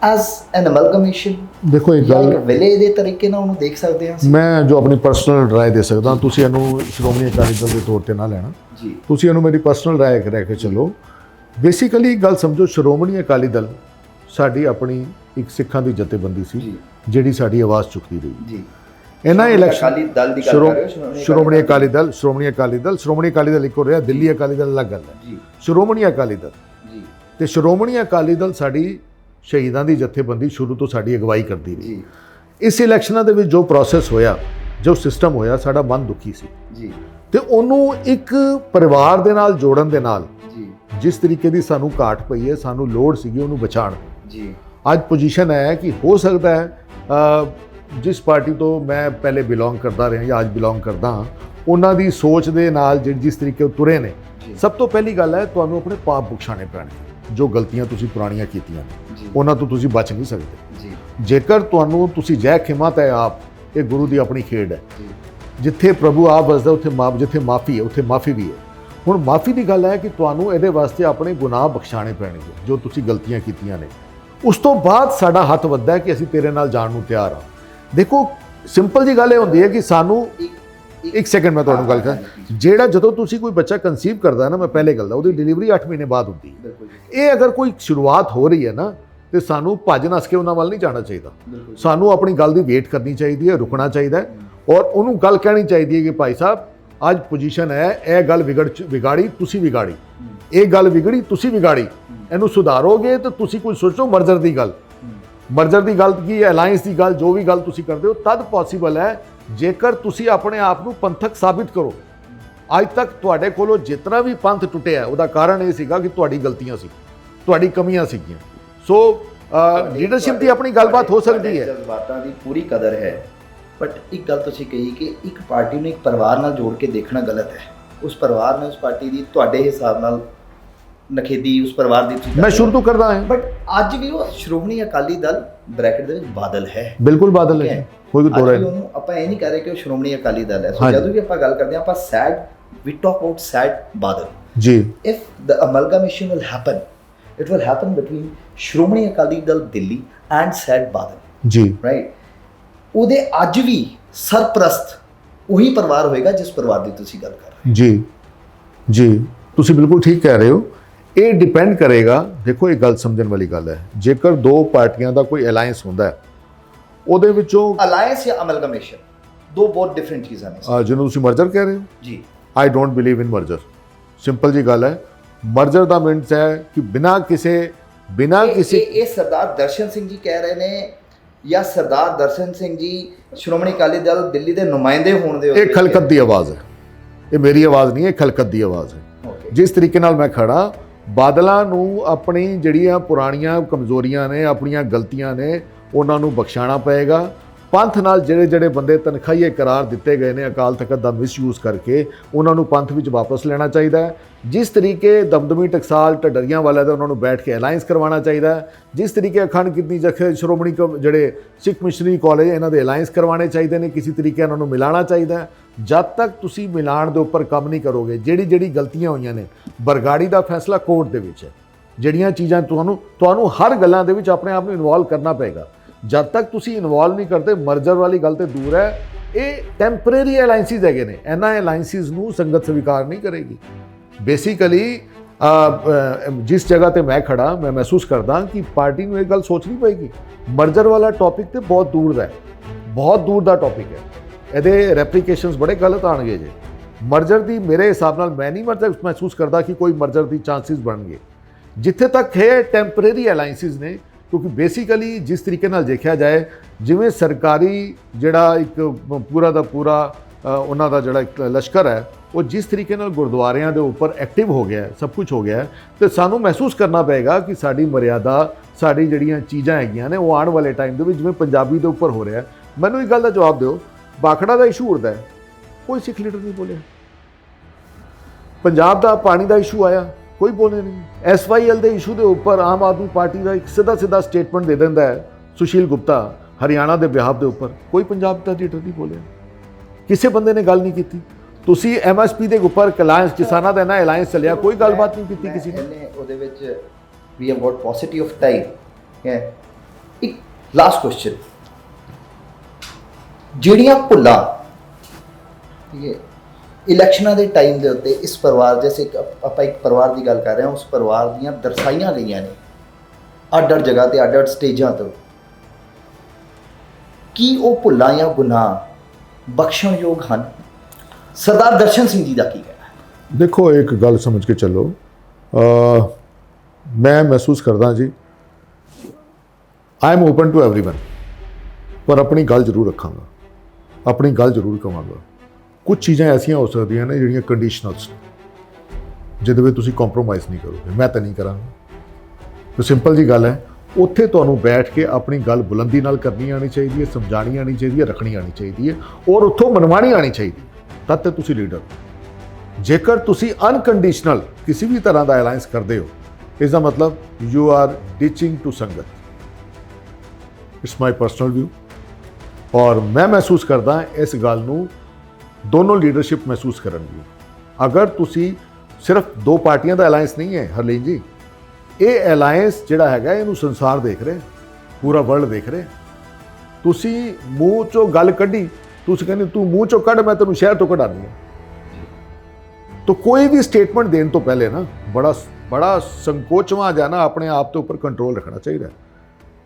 as an amalgamation. ਦੇਖੋ ਇਹ ਗੱਲ ਵੇਲੇ ਦੇ ਤਰੀਕੇ ਨਾਲ ਉਹਨੂੰ ਦੇਖ ਸਕਦੇ ਹਾਂ। ਮੈਂ ਜੋ ਆਪਣੀ ਪਰਸਨਲ ਰਾਏ ਦੇ ਸਕਦਾ, ਤੁਸੀਂ ਇਹਨੂੰ ਸ਼੍ਰੋਮਣੀ ਅਕਾਲੀ ਦਲ ਦੇ ਤੌਰ ਤੇ ਨਾ ਲੈਣਾ ਜੀ, ਤੁਸੀਂ ਇਹਨੂੰ ਮੇਰੀ ਪਰਸਨਲ ਰਾਏ ਰਹਿ ਕੇ ਚੱਲੋ। ਬੇਸਿਕਲੀ ਗੱਲ ਸਮਝੋ, ਸ਼੍ਰੋਮਣੀ ਅਕਾਲੀ ਦਲ ਸਾਡੀ ਆਪਣੀ ਇੱਕ ਸਿੱਖਾਂ ਦੀ ਜਥੇਬੰਦੀ ਸੀ ਜਿਹੜੀ ਸਾਡੀ ਆਵਾਜ਼ ਚੁੱਕਦੀ ਰਹੀ ਜੀ। ਇਹਨਾਂ ਇਲੈਕਸ਼ਨ ਅਕਾਲੀ ਦਲ ਦੀ ਗੱਲ ਕਰ ਰਹੇ ਹੋ, ਸ਼੍ਰੋਮਣੀ ਅਕਾਲੀ ਦਲ, ਸ਼੍ਰੋਮਣੀ ਅਕਾਲੀ ਦਲ ਇੱਕੋ ਰਿਹਾ, ਦਿੱਲੀ ਅਕਾਲੀ ਦਲ ਅਲੱਗ ਗੱਲ ਹੈ ਜੀ। ਸ਼੍ਰੋਮਣੀ ਅਕਾਲੀ ਦਲ ਜੀ, ਤੇ ਸ਼੍ਰੋਮਣੀ ਅਕਾਲੀ ਦਲ ਸਾਡੀ ਸ਼ਹੀਦਾਂ ਦੀ ਜਥੇਬੰਦੀ ਸ਼ੁਰੂ ਤੋਂ ਸਾਡੀ ਅਗਵਾਈ ਕਰਦੀ ਰਹੀ ਜੀ। ਇਸ ਇਲੈਕਸ਼ਨਾਂ ਦੇ ਵਿੱਚ ਜੋ ਪ੍ਰੋਸੈਸ ਹੋਇਆ, ਜੋ ਸਿਸਟਮ ਹੋਇਆ, ਸਾਡਾ ਮਨ ਦੁਖੀ ਸੀ ਜੀ, ਤੇ ਉਹਨੂੰ ਇੱਕ ਪਰਿਵਾਰ ਦੇ ਨਾਲ ਜੋੜਨ ਦੇ ਨਾਲ ਜੀ, ਜਿਸ ਤਰੀਕੇ ਦੀ ਸਾਨੂੰ ਘਾਟ ਪਈ ਹੈ, ਸਾਨੂੰ ਲੋੜ ਸੀਗੀ ਉਹਨੂੰ ਬਚਾਉਣ ਜੀ। ਅੱਜ ਪੋਜੀਸ਼ਨ ਹੈ ਕਿ ਹੋ ਸਕਦਾ ਹੈ ਜਿਸ ਪਾਰਟੀ ਤੋਂ ਮੈਂ ਪਹਿਲੇ ਬਿਲੋਂਗ ਕਰਦਾ ਰਿਹਾ ਜਾਂ ਅੱਜ ਬਿਲੋਂਗ ਕਰਦਾ ਹਾਂ, ਉਹਨਾਂ ਦੀ ਸੋਚ ਦੇ ਨਾਲ ਜਿਸ ਤਰੀਕੇ ਉਹ ਤੁਰੇ ਨੇ, ਸਭ ਤੋਂ ਪਹਿਲੀ ਗੱਲ ਹੈ ਤੁਹਾਨੂੰ ਆਪਣੇ ਪਾਪ ਬਖਸ਼ਾਣੇ ਪੈਣਗੇ। ਜੋ ਗਲਤੀਆਂ ਤੁਸੀਂ ਪੁਰਾਣੀਆਂ ਕੀਤੀਆਂ ਨੇ ਉਹਨਾਂ ਤੋਂ ਤੁਸੀਂ ਬਚ ਨਹੀਂ ਸਕਦੇ ਜੀ। ਜੇਕਰ ਤੁਹਾਨੂੰ ਤੁਸੀਂ ਜੈ ਖਿਮਾਤ ਹੈ ਆਪ, ਇਹ ਗੁਰੂ ਦੀ ਆਪਣੀ ਖੇਡ ਹੈ। ਜਿੱਥੇ ਪ੍ਰਭੂ ਆਪ ਵਸਦਾ ਉੱਥੇ ਜਿੱਥੇ ਮਾਫੀ ਹੈ ਉੱਥੇ ਮਾਫੀ ਵੀ ਹੈ। ਹੁਣ ਮਾਫੀ ਦੀ ਗੱਲ ਹੈ ਕਿ ਤੁਹਾਨੂੰ ਇਹਦੇ ਵਾਸਤੇ ਆਪਣੇ ਗੁਨਾਹ ਬਖਸ਼ਾਣੇ ਪੈਣਗੇ ਜੋ ਤੁਸੀਂ ਗਲਤੀਆਂ ਕੀਤੀਆਂ ਨੇ। ਉਸ ਤੋਂ ਬਾਅਦ ਸਾਡਾ ਹੱਥ ਵੱਧਦਾ ਹੈ ਕਿ ਅਸੀਂ ਤੇਰੇ ਨਾਲ ਜਾਣ ਨੂੰ ਤਿਆਰ ਹਾਂ। ਦੇਖੋ ਸਿੰਪਲ ਜੀ ਗੱਲ ਇਹ ਹੁੰਦੀ ਹੈ ਕਿ ਸਾਨੂੰ ਇੱਕ ਸੈਕਿੰਡ ਮੈਂ ਤੁਹਾਨੂੰ ਗੱਲ ਕਰਾਂ, ਜਿਹੜਾ ਜਦੋਂ ਤੁਸੀਂ ਕੋਈ ਬੱਚਾ ਕਨਸੀਵ ਕਰਦਾ ਨਾ, ਮੈਂ ਪਹਿਲੇ ਗੱਲ ਦਾ, ਉਹਦੀ ਡਿਲੀਵਰੀ 8 ਮਹੀਨੇ ਬਾਅਦ ਹੁੰਦੀ ਹੈ। ਇਹ ਅਗਰ ਕੋਈ ਸ਼ੁਰੂਆਤ ਹੋ ਰਹੀ ਹੈ ਨਾ, ਤੇ ਸਾਨੂੰ ਭੱਜ ਨੱਸ ਕੇ ਉਹਨਾਂ ਵੱਲ ਨਹੀਂ ਜਾਣਾ ਚਾਹੀਦਾ। ਸਾਨੂੰ ਆਪਣੀ ਗੱਲ ਦੀ ਵੇਟ ਕਰਨੀ ਚਾਹੀਦੀ ਹੈ, ਰੁਕਣਾ ਚਾਹੀਦਾ ਹੈ, ਔਰ ਉਹਨੂੰ ਗੱਲ ਕਹਿਣੀ ਚਾਹੀਦੀ ਹੈ ਕਿ ਭਾਈ ਸਾਹਿਬ ਅੱਜ ਪੋਜੀਸ਼ਨ ਹੈ, ਇਹ ਗੱਲ ਵਿਗਾੜੀ ਤੁਸੀਂ ਵਿਗਾੜੀ, ਇਹ ਗੱਲ ਵਿਗੜੀ ਤੁਸੀਂ ਵਿਗਾੜੀ, ਇਹਨੂੰ ਸੁਧਾਰੋਗੇ ਤਾਂ ਤੁਸੀਂ ਕੋਈ ਸੋਚੋ ਮਰਜ਼ਰ ਦੀ ਗੱਲ ਕੀ, ਅਲਾਈਅੰਸ ਦੀ ਗੱਲ, ਜੋ ਵੀ ਗੱਲ ਤੁਸੀਂ ਕਰਦੇ ਹੋ ਤਦ ਪੋਸੀਬਲ ਹੈ ਜੇਕਰ ਤੁਸੀਂ ਆਪਣੇ ਆਪ ਨੂੰ ਪੰਥਕ ਸਾਬਿਤ ਕਰੋ। ਅੱਜ ਤੱਕ ਤੁਹਾਡੇ ਕੋਲੋਂ ਜਿਤਨਾ ਵੀ ਪੰਥ ਟੁੱਟਿਆ ਉਹਦਾ ਕਾਰਨ ਇਹ ਸੀਗਾ ਕਿ ਤੁਹਾਡੀ ਗਲਤੀਆਂ ਸੀ, ਤੁਹਾਡੀ ਕਮੀਆਂ ਸੀਗੀਆਂ। ਸੋ ਲੀਡਰਸ਼ਿਪ ਦੀ ਆਪਣੀ ਗੱਲਬਾਤ ਹੋ ਸਕਦੀ ਹੈ, ਜਜ਼ਬਾਤਾਂ ਦੀ ਪੂਰੀ ਕਦਰ ਹੈ, ਬਟ ਇੱਕ ਗੱਲ ਤੁਸੀਂ ਕਹੀ ਕਿ ਇੱਕ ਪਾਰਟੀ ਨੂੰ ਇੱਕ ਪਰਿਵਾਰ ਨਾਲ ਜੋੜ ਕੇ ਦੇਖਣਾ ਗਲਤ ਹੈ। ਉਸ ਪਰਿਵਾਰ ਨੇ ਉਸ ਪਾਰਟੀ ਦੀ ਤੁਹਾਡੇ ਹਿਸਾਬ ਨਾਲ ਨਖੇਦੀ ਉਸ ਪਰਿਵਾਰ ਦੀ ਮੈਂ ਸ਼ੁਰੂ ਤੋਂ ਕਰਦਾ ਹਾਂ, ਬਟ ਅੱਜ ਵੀ ਉਹ ਸ਼੍ਰੋਮਣੀ ਅਕਾਲੀ ਦਲ ਬ੍ਰੈਕਟ ਦੇ ਵਿੱਚ ਬਾਦਲ ਹੈ। ਬਿਲਕੁਲ ਬਾਦਲ ਹੈ, ਕੋਈ ਦੋਰਾ ਨਹੀਂ। ਉਹਨੂੰ ਆਪਾਂ ਇਹ ਨਹੀਂ ਕਹਿ ਰਹੇ ਕਿ ਉਹ ਸ਼੍ਰੋਮਣੀ ਅਕਾਲੀ ਦਲ ਹੈ। ਸੋ ਜਦੋਂ ਵੀ ਆਪਾਂ ਗੱਲ ਕਰਦੇ ਹਾਂ, ਆਪਾਂ SAD we talk about SAD Badal ji. If the amalgamation will happen, it will happen between Shiromani Akali Dal Delhi and SAD Badal ji, right. ਉਹਦੇ ਅੱਜ ਵੀ ਸਰਪ੍ਰਸਤ ਉਹੀ ਪਰਿਵਾਰ ਹੋਏਗਾ ਜਿਸ ਪਰਿਵਾਰ ਦੀ ਤੁਸੀਂ ਗੱਲ ਕਰ ਰਹੇ ਹੋ ਜੀ। ਤੁਸੀਂ ਬਿਲਕੁਲ ਠੀਕ ਕਹਿ ਰਹੇ ਹੋ। ਇਹ ਡਿਪੈਂਡ ਕਰੇਗਾ, ਦੇਖੋ ਇਹ ਗੱਲ ਸਮਝਣ ਵਾਲੀ ਗੱਲ ਹੈ, ਜੇਕਰ ਦੋ ਪਾਰਟੀਆਂ ਦਾ ਕੋਈ ਅਲਾਈਅੰਸ ਹੁੰਦਾ ਹੈ, ਉਹਦੇ ਵਿੱਚੋਂ ਅਲਾਈਅੰਸ ਜਾਂ ਅਮਲਗਮੇਸ਼ਨ ਦੋ ਬਹੁਤ ਡਿਫਰੈਂਟ ਚੀਜ਼ਾਂ ਨੇ। ਜਿਹਨੂੰ ਤੁਸੀਂ ਮਰਜਰ ਕਹਿ ਰਹੇ ਹੋ ਜੀ, I don't believe in merger. Simple ਜੀ ਗੱਲ ਹੈ, ਮਰਜਰ ਦਾ ਮੀਨਸ ਹੈ ਕਿ ਬਿਨਾਂ ਕਿਸੇ ਇਹ ਸਰਦਾਰ ਦਰਸ਼ਨ ਸਿੰਘ ਜੀ ਕਹਿ ਰਹੇ ਨੇ ਜਾਂ ਸਰਦਾਰ ਦਰਸ਼ਨ ਸਿੰਘ ਜੀ ਸ਼੍ਰੋਮਣੀ ਅਕਾਲੀ ਦਲ ਦਿੱਲੀ ਦੇ ਨੁਮਾਇੰਦੇ ਹੋਣ ਦੇ, ਇਹ ਖਲਕਤ ਦੀ ਆਵਾਜ਼ ਹੈ, ਇਹ ਮੇਰੀ ਆਵਾਜ਼ ਨਹੀਂ ਹੈ, ਖਲਕਤ ਦੀ ਆਵਾਜ਼ ਹੈ। ਜਿਸ ਤਰੀਕੇ ਨਾਲ ਮੈਂ ਖੜਾ, ਬਾਦਲਾਂ ਨੂੰ ਆਪਣੀ ਜਿਹੜੀਆਂ ਪੁਰਾਣੀਆਂ ਕਮਜ਼ੋਰੀਆਂ ਨੇ, ਆਪਣੀਆਂ ਗਲਤੀਆਂ ਨੇ, ਉਹਨਾਂ ਨੂੰ ਬਖਸ਼ਾਉਣਾ ਪਏਗਾ। ਪੰਥ ਨਾਲ ਜਿਹੜੇ ਬੰਦੇ ਤਨਖਾਹੀਏ ਕਰਾਰ ਦਿੱਤੇ ਗਏ ਨੇ ਅਕਾਲ ਤਖਤ ਦਾ ਮਿਸਯੂਜ਼ ਕਰਕੇ, ਉਹਨਾਂ ਨੂੰ ਪੰਥ ਵਿੱਚ ਵਾਪਸ ਲੈਣਾ ਚਾਹੀਦਾ ਹੈ। ਜਿਸ ਤਰੀਕੇ ਦਮਦਮੀ ਟਕਸਾਲ ਢੱਡਰੀਆਂ ਵਾਲਿਆਂ ਦਾ ਉਹਨਾਂ ਨੂੰ ਬੈਠ ਕੇ ਅਲਾਈਅੰਸ ਕਰਵਾਉਣਾ ਚਾਹੀਦਾ ਹੈ, ਜਿਸ ਤਰੀਕੇ ਅਖੰਡ ਕੀਰਤਨੀ ਜਥੇ ਸ਼੍ਰੋਮਣੀ ਜਿਹੜੇ ਸਿੱਖ ਮਿਸ਼ਨਰੀ ਕਾਲਜ ਇਹਨਾਂ ਦੇ ਅਲਾਈਅੰਸ ਕਰਵਾਉਣੇ ਚਾਹੀਦੇ ਨੇ, ਕਿਸੇ ਤਰੀਕੇ ਉਹਨਾਂ ਨੂੰ ਮਿਲਾਉਣਾ ਚਾਹੀਦਾ ਹੈ। ਜਦ ਤੱਕ ਤੁਸੀਂ ਮਿਲਾਣ ਦੇ ਉੱਪਰ ਕੰਮ ਨਹੀਂ ਕਰੋਗੇ, ਜਿਹੜੀ ਗਲਤੀਆਂ ਹੋਈਆਂ ਨੇ, ਬਰਗਾੜੀ ਦਾ ਫੈਸਲਾ ਕੋਰਟ ਦੇ ਵਿੱਚ ਹੈ, ਜਿਹੜੀਆਂ ਚੀਜ਼ਾਂ ਤੁਹਾਨੂੰ ਹਰ ਗੱਲਾਂ ਦੇ ਵਿੱਚ ਆਪਣੇ ਆਪ ਨੂੰ ਇਨਵੋਲਵ ਕਰਨਾ ਪਏਗਾ। ਜਦ ਤੱਕ ਤੁਸੀਂ ਇਨਵੋਲਵ ਨਹੀਂ ਕਰਦੇ, ਮਰਜਰ ਵਾਲੀ ਗੱਲ ਤੇ ਦੂਰ ਹੈ, ਇਹ ਟੈਂਪਰੇਰੀ ਅਲਾਈਅੰਸਿਸ ਹੈਗੇ ਨੇ, ਇਹਨਾਂ ਅਲਾਈਅੰਸਿਸ ਨੂੰ ਸੰਗਤ ਸਵੀਕਾਰ ਨਹੀਂ ਕਰੇਗੀ। ਬੇਸਿਕਲੀ ਜਿਸ ਜਗ੍ਹਾ ਤੇ ਮੈਂ ਖੜਾ, ਮੈਂ ਮਹਿਸੂਸ ਕਰਦਾ ਕਿ ਪਾਰਟੀ ਨੂੰ ਇਹ ਗੱਲ ਸੋਚਣੀ ਪਏਗੀ, ਮਰਜਰ ਵਾਲਾ ਟੌਪਿਕ ਤੇ ਬਹੁਤ ਦੂਰ ਦਾ ਹੈ, ਬਹੁਤ ਦੂਰ ਦਾ ਟੌਪਿਕ ਹੈ, ਇਹਦੇ ਰੈਪਲੀਕੇਸ਼ਨਸ ਬੜੇ ਗਲਤ ਆਉਣਗੇ ਜੇ। ਮਰਜਰ ਦੀ ਮੇਰੇ ਹਿਸਾਬ ਨਾਲ ਮੈਂ ਨਹੀਂ ਮਹਿਸੂਸ ਕਰਦਾ ਕਿ ਕੋਈ ਮਰਜਰ ਦੀ ਚਾਂਸਿਸ ਬਣਨਗੇ। ਜਿੱਥੇ ਤੱਕ ਹੈ ਟੈਂਪਰੇਰੀ ਅਲਾਈਅੰਸਿਸ ਨੇ, ਕਿਉਂਕਿ ਬੇਸਿਕਲੀ ਜਿਸ ਤਰੀਕੇ ਨਾਲ ਦੇਖਿਆ ਜਾਏ, ਜਿਵੇਂ ਸਰਕਾਰੀ ਜਿਹੜਾ ਇੱਕ ਪੂਰਾ ਦਾ ਪੂਰਾ ਉਹਨਾਂ ਦਾ ਜਿਹੜਾ ਇੱਕ ਲਸ਼ਕਰ ਹੈ, ਉਹ ਜਿਸ ਤਰੀਕੇ ਨਾਲ ਗੁਰਦੁਆਰਿਆਂ ਦੇ ਉੱਪਰ ਐਕਟਿਵ ਹੋ ਗਿਆ, ਸਭ ਕੁਝ ਹੋ ਗਿਆ, ਤੇ ਸਾਨੂੰ ਮਹਿਸੂਸ ਕਰਨਾ ਪਏਗਾ ਕਿ ਸਾਡੀ ਮਰਿਆਦਾ, ਸਾਡੀ ਜਿਹੜੀਆਂ ਚੀਜ਼ਾਂ ਹੈਗੀਆਂ ਨੇ, ਉਹ ਆਉਣ ਵਾਲੇ ਟਾਈਮ ਦੇ ਵਿੱਚ ਜਿਵੇਂ ਪੰਜਾਬੀ ਦੇ ਉੱਪਰ ਹੋ ਰਿਹਾ। ਮੈਨੂੰ ਇੱਕ ਗੱਲ ਦਾ ਜਵਾਬ ਦਿਓ, ਬਾਖੜਾ ਦਾ ਇਸ਼ੂ ਉੱਠਦਾ ਹੈ, ਕੋਈ ਸਿੱਖ ਲੀਡਰ ਨਹੀਂ ਬੋਲਿਆ। ਪੰਜਾਬ ਦਾ ਪਾਣੀ ਦਾ ਇਸ਼ੂ ਆਇਆ, ਕੋਈ ਬੋਲੇ ਨਹੀਂ। SYL ਦੇ ਇਸ਼ੂ ਦੇ ਉੱਪਰ ਆਮ ਆਦਮੀ ਪਾਰਟੀ ਦਾ ਇੱਕ ਸਿੱਧਾ ਸਟੇਟਮੈਂਟ ਦੇ ਦਿੰਦਾ ਹੈ ਸੁਸ਼ੀਲ ਗੁਪਤਾ ਹਰਿਆਣਾ ਦੇ ਬਿਹਾਫ ਦੇ ਉੱਪਰ, ਕੋਈ ਪੰਜਾਬ ਦਾ ਲੀਡਰ ਨਹੀਂ ਬੋਲਿਆ, ਕਿਸੇ ਬੰਦੇ ਨੇ ਗੱਲ ਨਹੀਂ ਕੀਤੀ। ਤੁਸੀਂ MSP ਦੇ ਉੱਪਰ ਅਲਾਇੰਸ, ਕਿਸਾਨਾਂ ਦਾ ਨਾ ਅਲਾਇੰਸ ਚੱਲਿਆ, ਕੋਈ ਗੱਲਬਾਤ ਨਹੀਂ ਕੀਤੀ ਕਿਸੇ ਨੇ। ਉਹਦੇ ਵਿੱਚ we have got paucity of time ਹੈ। ਇੱਕ ਲਾਸਟ ਕੁਐਸਚਨ, ਜਿਹੜੀਆਂ ਭੁੱਲਾਂ ਇਲੈਕਸ਼ਨਾਂ ਦੇ ਟਾਈਮ ਦੇ ਉੱਤੇ ਇਸ ਪਰਿਵਾਰ, ਜੈਸੇ ਆਪਾਂ ਇੱਕ ਪਰਿਵਾਰ ਦੀ ਗੱਲ ਕਰ ਰਹੇ ਹਾਂ, ਉਸ ਪਰਿਵਾਰ ਦੀਆਂ ਦਰਸਾਈਆਂ ਗਈਆਂ ਨੇ ਅੱਡ-ਅੱਡ ਜਗ੍ਹਾ ਤੇ, ਅੱਡ-ਅੱਡ ਸਟੇਜਾਂ ਤੋਂ, ਕੀ ਉਹ ਭੁੱਲਾਂ ਜਾਂ ਗੁਨਾਹ ਬਖਸ਼ਣਯੋਗ ਹਨ? ਸਰਦਾਰ ਦਰਸ਼ਨ ਸਿੰਘ ਜੀ ਦਾ ਕੀ ਕਹਿਣਾ? ਦੇਖੋ, ਇੱਕ ਗੱਲ ਸਮਝ ਕੇ ਚੱਲੋ, ਮੈਂ ਮਹਿਸੂਸ ਕਰਦਾ ਜੀ, I am open to everyone, ਪਰ ਆਪਣੀ ਗੱਲ ਜ਼ਰੂਰ ਰੱਖਾਂਗਾ, ਆਪਣੀ ਗੱਲ ਜ਼ਰੂਰ ਕਵਾਂਗਾ। ਕੁਝ ਚੀਜ਼ਾਂ ਐਸੀਆਂ ਹੋ ਸਕਦੀਆਂ ਨੇ ਜਿਹੜੀਆਂ ਕੰਡੀਸ਼ਨਲਸ ਨੇ, ਜਿਹਦੇ ਵਿੱਚ ਤੁਸੀਂ ਕੰਪਰੋਮਾਈਜ਼ ਨਹੀਂ ਕਰੋਗੇ, ਮੈਂ ਤਾਂ ਨਹੀਂ ਕਰਾਂਗਾ। ਤਾਂ ਸਿੰਪਲ ਜੀ ਗੱਲ ਹੈ, ਉੱਥੇ ਤੁਹਾਨੂੰ ਬੈਠ ਕੇ ਆਪਣੀ ਗੱਲ ਬੁਲੰਦੀ ਨਾਲ ਕਰਨੀ ਆਉਣੀ ਚਾਹੀਦੀ ਹੈ, ਸਮਝਾਣੀ ਆਉਣੀ ਚਾਹੀਦੀ ਹੈ, ਰੱਖਣੀ ਆਉਣੀ ਚਾਹੀਦੀ ਹੈ, ਔਰ ਉੱਥੋਂ ਮਨਵਾਣੀ ਆਉਣੀ ਚਾਹੀਦੀ ਹੈ, ਤਦ ਤੇ ਤੁਸੀਂ ਲੀਡਰ। ਜੇਕਰ ਤੁਸੀਂ ਅਨਕੰਡੀਸ਼ਨਲ ਕਿਸੇ ਵੀ ਤਰ੍ਹਾਂ ਦਾ ਅਲਾਇੰਸ ਕਰਦੇ ਹੋ, ਇਸ ਦਾ ਮਤਲਬ ਯੂ ਆਰ ਟੀਚਿੰਗ ਟੂ ਸੰਗਤ। ਇਟਸ ਮਾਈ ਪਰਸਨਲ ਵਿਊ, ਔਰ ਮੈਂ ਮਹਿਸੂਸ ਕਰਦਾ ਇਸ ਗੱਲ ਨੂੰ ਦੋਨੋਂ ਲੀਡਰਸ਼ਿਪ ਮਹਿਸੂਸ ਕਰਨਗੀ। ਅਗਰ ਤੁਸੀਂ ਸਿਰਫ ਦੋ ਪਾਰਟੀਆਂ ਦਾ ਅਲਾਇੰਸ ਨਹੀਂ ਹੈ ਹਰਲੀਨ ਜੀ, ਇਹ ਅਲਾਇੰਸ ਜਿਹੜਾ ਹੈਗਾ, ਇਹਨੂੰ ਸੰਸਾਰ ਦੇਖ ਰਿਹਾ, ਪੂਰਾ ਵਰਲਡ ਦੇਖ ਰਿਹਾ। ਤੁਸੀਂ ਮੂੰਹ ਚੋਂ ਗੱਲ ਕੱਢੀ, ਤੁਸੀਂ ਕਹਿੰਦੇ ਤੂੰ ਮੂੰਹ ਚੋਂ ਕੱਢ, ਮੈਂ ਤੈਨੂੰ ਸ਼ਹਿਰ ਤੋਂ ਕਢਾਉਂਦੀ ਹਾਂ। ਤਾਂ ਕੋਈ ਵੀ ਸਟੇਟਮੈਂਟ ਦੇਣ ਤੋਂ ਪਹਿਲੇ ਨਾ ਬੜਾ ਸੰਕੋਚਵਾਂ ਜਾਣਾ, ਆਪਣੇ ਆਪ ਤੋਂ ਉੱਪਰ ਕੰਟਰੋਲ ਰੱਖਣਾ ਚਾਹੀਦਾ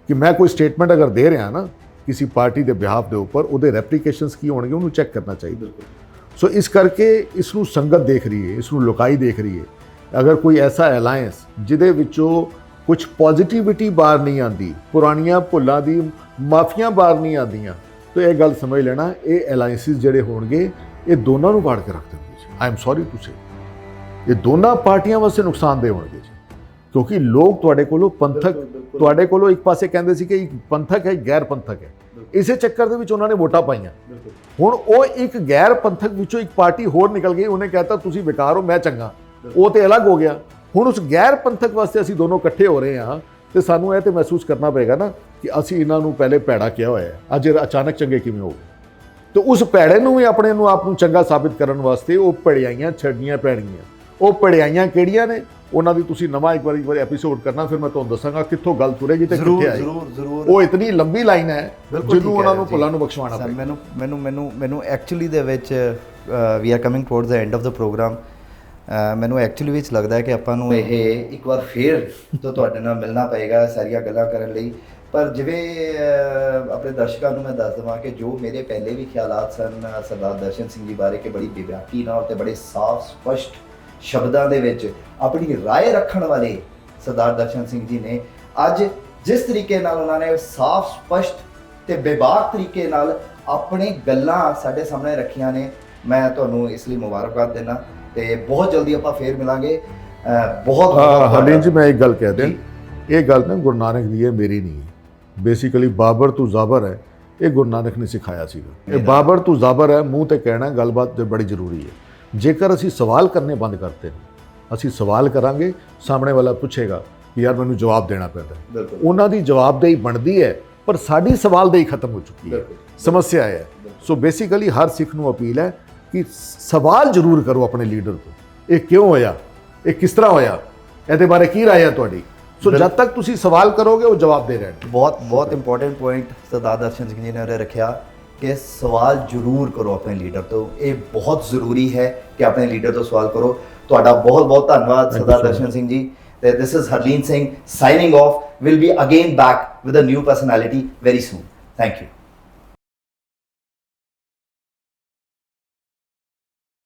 ਕਿ ਮੈਂ ਕੋਈ ਸਟੇਟਮੈਂਟ ਅਗਰ ਦੇ ਰਿਹਾ ਨਾ ਕਿਸੇ ਪਾਰਟੀ ਦੇ ਬਿਹਾਫ ਦੇ ਉੱਪਰ, ਉਹਦੇ ਰੈਪਲੀਕੇਸ਼ਨਸ ਕੀ ਹੋਣਗੇ, ਉਹਨੂੰ ਚੈੱਕ ਕਰਨਾ ਚਾਹੀਦਾ। ਸੋ ਇਸ ਕਰਕੇ ਇਸ ਨੂੰ ਸੰਗਤ ਦੇਖ ਰਹੀ ਹੈ, ਇਸ ਨੂੰ ਲੋਕਾਈ ਦੇਖ ਰਹੀ ਹੈ। ਅਗਰ ਕੋਈ ਐਸਾ ਅਲਾਇੰਸ ਜਿਹਦੇ ਵਿੱਚੋਂ ਕੁਝ ਪੋਜ਼ਿਟਿਵਿਟੀ ਬਾਹਰ ਨਹੀਂ ਆਉਂਦੀ, ਪੁਰਾਣੀਆਂ ਭੁੱਲਾਂ ਦੀ ਮਾਫੀਆਂ ਬਾਹਰ ਨਹੀਂ ਆਉਂਦੀਆਂ, ਤਾਂ ਇਹ ਗੱਲ ਸਮਝ ਲੈਣਾ, ਇਹ ਅਲਾਇੰਸਿਸ ਜਿਹੜੇ ਹੋਣਗੇ, ਇਹ ਦੋਨਾਂ ਨੂੰ ਬਾੜ ਕੇ ਰੱਖ ਦੇਣਗੇ। I am sorry to say, ਇਹ ਦੋਨਾਂ ਪਾਰਟੀਆਂ ਵਾਸਤੇ ਨੁਕਸਾਨਦੇਹ ਹੋਣਗੇ ਜੀ, ਕਿਉਂਕਿ ਲੋਕ ਤੁਹਾਡੇ ਕੋਲੋਂ ਪੰਥਕ, ਤੁਹਾਡੇ ਕੋਲੋਂ ਇੱਕ ਪਾਸੇ ਕਹਿੰਦੇ ਸੀ ਕਿ ਇੱਕ ਪੰਥਕ ਹੈ, ਗੈਰ ਪੰਥਕ ਹੈ, ਇਸੇ ਚੱਕਰ ਦੇ ਵਿੱਚ ਉਹਨਾਂ ਨੇ ਵੋਟਾਂ ਪਾਈਆਂ। ਹੁਣ ਉਹ ਇੱਕ ਗੈਰ ਪੰਥਕ ਵਿੱਚੋਂ ਇੱਕ ਪਾਰਟੀ ਹੋਰ ਨਿਕਲ ਗਈ, ਉਹਨੇ ਕਹਿਤਾ ਤੁਸੀਂ ਬੇਕਾਰ ਹੋ, ਮੈਂ ਚੰਗਾ, ਉਹ ਤੇ ਅਲੱਗ ਹੋ ਗਿਆ। ਹੁਣ ਉਸ ਗੈਰ ਪੰਥਕ ਵਾਸਤੇ ਅਸੀਂ ਦੋਨੋਂ ਇਕੱਠੇ ਹੋ ਰਹੇ ਹਾਂ, ਤੇ ਸਾਨੂੰ ਇਹ ਤੇ ਮਹਿਸੂਸ ਕਰਨਾ ਪਏਗਾ ਨਾ ਕਿ ਅਸੀਂ ਇਹਨਾਂ ਨੂੰ ਪਹਿਲੇ ਭੈੜਾ ਕਿਹਾ ਹੋਇਆ ਹੈ, ਅੱਜ ਅਚਾਨਕ ਚੰਗੇ ਕਿਵੇਂ ਹੋ ਗਏ। ਤੇ ਉਸ ਭੈੜੇ ਨੂੰ ਵੀ ਆਪਣੇ ਨੂੰ ਆਪ ਨੂੰ ਚੰਗਾ ਸਾਬਿਤ ਕਰਨ ਵਾਸਤੇ ਉਹ ਭੜਿਆਈਆਂ ਛੱਡਣੀਆਂ ਪੈਣਗੀਆਂ। ਉਹ ਭੜਿਆਈਆਂ ਕਿਹੜੀਆਂ ਨੇ, ਉਹਨਾਂ ਦੀ ਤੁਸੀਂ ਨਵਾਂ ਇੱਕ ਵਾਰੀ ਐਪੀਸੋਡ ਕਰਨਾ, ਫਿਰ ਮੈਂ ਤੁਹਾਨੂੰ ਦੱਸਾਂਗਾ ਕਿੱਥੋਂ ਗੱਲ ਤੁਰੇਗੀ ਤੇ ਕਿੱਥੇ ਆਏਗੀ। ਜ਼ਰੂਰ। ਉਹ ਇਤਨੀ ਲੰਬੀ ਲਾਈਨ ਹੈ ਜਿਹਨੂੰ ਉਹਨਾਂ ਨੂੰ ਭੁੱਲਾਂ ਨੂੰ ਬਖਸ਼ਵਾਉਣਾ ਪਏਗਾ। ਮੈਨੂੰ ਐਕਚੁਅਲੀ ਦੇ ਵਿੱਚ we are coming towards the end of the programme. ਮੈਨੂੰ ਐਕਚੁਅਲੀ ਵਿੱਚ ਲੱਗਦਾ ਹੈ ਕਿ ਆਪਾਂ ਨੂੰ ਇਹ ਇੱਕ ਵਾਰ ਫੇਰ ਤੋਂ ਤੁਹਾਡੇ ਨਾਲ ਮਿਲਣਾ ਪਏਗਾ ਸਾਰੀਆਂ ਗੱਲਾਂ ਕਰਨ ਲਈ। ਪਰ ਜਿਵੇਂ ਆਪਣੇ ਦਰਸ਼ਕਾਂ ਨੂੰ ਮੈਂ ਦੱਸ ਦੇਵਾਂ ਕਿ ਜੋ ਮੇਰੇ ਪਹਿਲੇ ਵੀ ਖਿਆਲਾਤ ਸਨ ਸਰਦਾਰ ਦਰਸ਼ਨ ਸਿੰਘ ਜੀ ਬਾਰੇ, ਕਿ ਬੜੀ ਬੇਬਾਕੀ ਨਾਲ ਤੇ ਬੜੇ ਸਾਫ਼ ਸਪਸ਼ਟ ਸ਼ਬਦਾਂ ਦੇ ਵਿੱਚ ਆਪਣੀ ਰਾਏ ਰੱਖਣ ਵਾਲੇ ਸਰਦਾਰ ਦਰਸ਼ਨ ਸਿੰਘ ਜੀ ਨੇ, ਅੱਜ ਜਿਸ ਤਰੀਕੇ ਨਾਲ ਉਹਨਾਂ ਨੇ ਸਾਫ਼ ਸਪਸ਼ਟ ਤੇ ਬੇਬਾਕ ਤਰੀਕੇ ਨਾਲ ਆਪਣੀ ਗੱਲਾਂ ਸਾਡੇ ਸਾਹਮਣੇ ਰੱਖੀਆਂ ਨੇ, ਮੈਂ ਤੁਹਾਨੂੰ ਇਸ ਲਈ ਮੁਬਾਰਕਬਾਦ ਦੇਣਾ। ਤੇ ਬਹੁਤ ਜਲਦੀ ਆਪਾਂ ਫੇਰ ਮਿਲਾਂਗੇ। ਬਹੁਤ ਹਰਲੀਨ ਜੀ ਮੈਂ ਇੱਕ ਗੱਲ ਕਹਿ ਦਿਆਂ, ਇਹ ਗੱਲ ਨਾ ਗੁਰੂ ਨਾਨਕ ਦੀ ਹੈ, ਮੇਰੀ ਨਹੀਂ ਹੈ। ਬੇਸਿਕਲੀ ਬਾਬਰ ਤੂੰ ਜ਼ਾਬਰ ਹੈ, ਇਹ ਗੁਰੂ ਨਾਨਕ ਨੇ ਸਿਖਾਇਆ ਸੀਗਾ। ਇਹ ਬਾਬਰ ਤੂੰ ਜ਼ਾਬਰ ਹੈ, ਮੂੰਹ ਤੇ ਕਹਿਣਾ, ਗੱਲਬਾਤ ਤੇ ਬੜੀ ਜ਼ਰੂਰੀ ਹੈ। ਜੇਕਰ ਅਸੀਂ ਸਵਾਲ ਕਰਨੇ ਬੰਦ ਕਰਤੇ ਨੇ, ਅਸੀਂ ਸਵਾਲ ਕਰਾਂਗੇ, ਸਾਹਮਣੇ ਵਾਲਾ ਪੁੱਛੇਗਾ ਕਿ ਯਾਰ ਮੈਨੂੰ ਜਵਾਬ ਦੇਣਾ ਪੈਂਦਾ। ਬਿਲਕੁਲ ਉਹਨਾਂ ਦੀ ਜਵਾਬਦੇਹੀ ਬਣਦੀ ਹੈ, ਪਰ ਸਾਡੀ ਸਵਾਲਦੇਹੀ ਖਤਮ ਹੋ ਚੁੱਕੀ ਹੈ। ਸਮੱਸਿਆ ਹੈ। ਸੋ ਬੇਸਿਕਲੀ ਹਰ ਸਿੱਖ ਨੂੰ ਅਪੀਲ ਹੈ ਕਿ ਸਵਾਲ ਜ਼ਰੂਰ ਕਰੋ ਆਪਣੇ ਲੀਡਰ ਤੋਂ, ਇਹ ਕਿਉਂ ਹੋਇਆ, ਇਹ ਕਿਸ ਤਰ੍ਹਾਂ ਹੋਇਆ, ਇਹਦੇ ਬਾਰੇ ਕੀ ਰਾਏ ਹੈ ਤੁਹਾਡੀ। ਸੋ ਜਦ ਤੱਕ ਤੁਸੀਂ ਸਵਾਲ ਕਰੋਗੇ ਉਹ ਜਵਾਬ ਦੇ ਰਹਿਣਗੇ। ਬਹੁਤ ਇੰਪੋਰਟੈਂਟ ਪੁਆਇੰਟ ਸਰਦਾਰ ਦਰਸ਼ਨ ਸਿੰਘ ਜੀ ਨੇ ਰੱਖਿਆ ਕਿ ਸਵਾਲ ਜ਼ਰੂਰ ਕਰੋ ਆਪਣੇ ਲੀਡਰ ਤੋਂ। ਇਹ ਬਹੁਤ ਜ਼ਰੂਰੀ ਹੈ ਕਿ ਆਪਣੇ ਲੀਡਰ ਤੋਂ ਸਵਾਲ ਕਰੋ। ਤੁਹਾਡਾ ਬਹੁਤ ਧੰਨਵਾਦ ਸਰਦਾਰ Darshan Singh ji. This is Harleen Singh signing off. We'll be again back with a new personality very soon. Thank you.